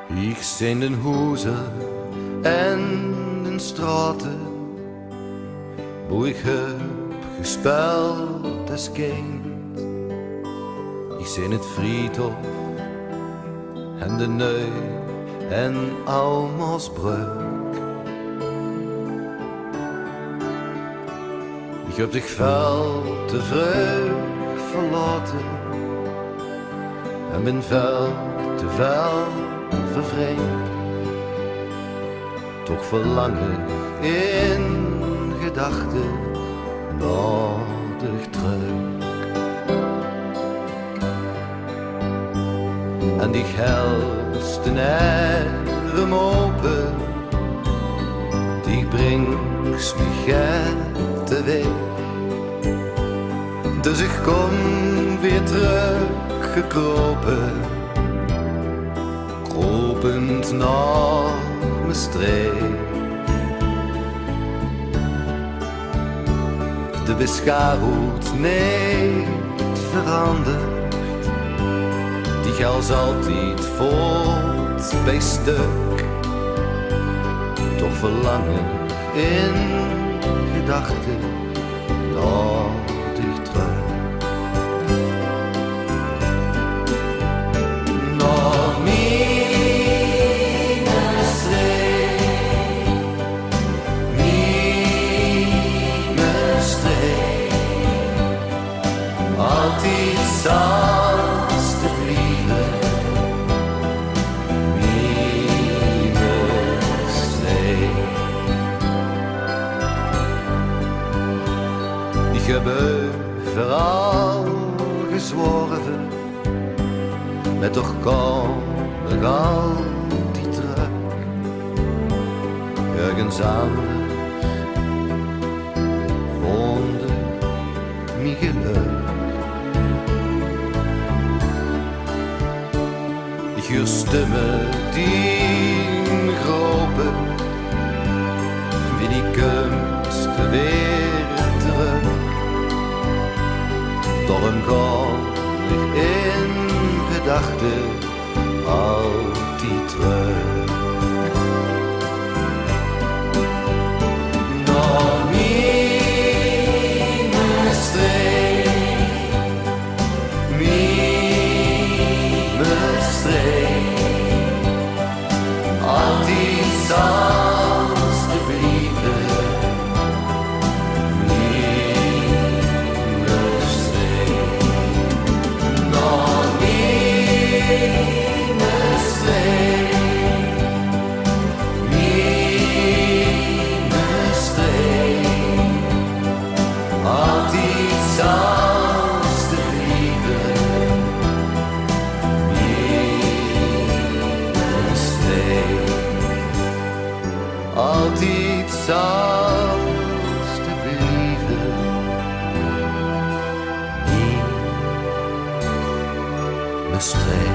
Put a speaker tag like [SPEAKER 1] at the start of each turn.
[SPEAKER 1] Ik zijn den huizen en den straten, wo ik heb gespeeld als kind. Ik zijn het Friedhof en de Neu en Almersbrug. Ik heb dich veel te vroeg verlaten en ben veel te veel vervreemd. Toch verlang ik in gedachten naar dich terug. En die helst een arm open, die brengt mich weg. Dus ik kom weer teruggekropen, kropend naar mijn streek. De beschouwt niet veranderd, die gals altijd voort bij stuk. Toch verlangen in gedachten naar dich terug. Naar mijn streek, mijn streek, altijd zelfs te blijven. Ik heb overal gezworven, maar toch kom ik altijd terug. Ergens anders vond ik mijn geluk. Ik hoor stemmen die me roepen, wie die komt weer terug. Daarom ga ik in gedachten altijd terug. Naar mijn streek, mijn streek, altijd zelfs te blijven. Altijd zelfs te blijven, niet mijn streek.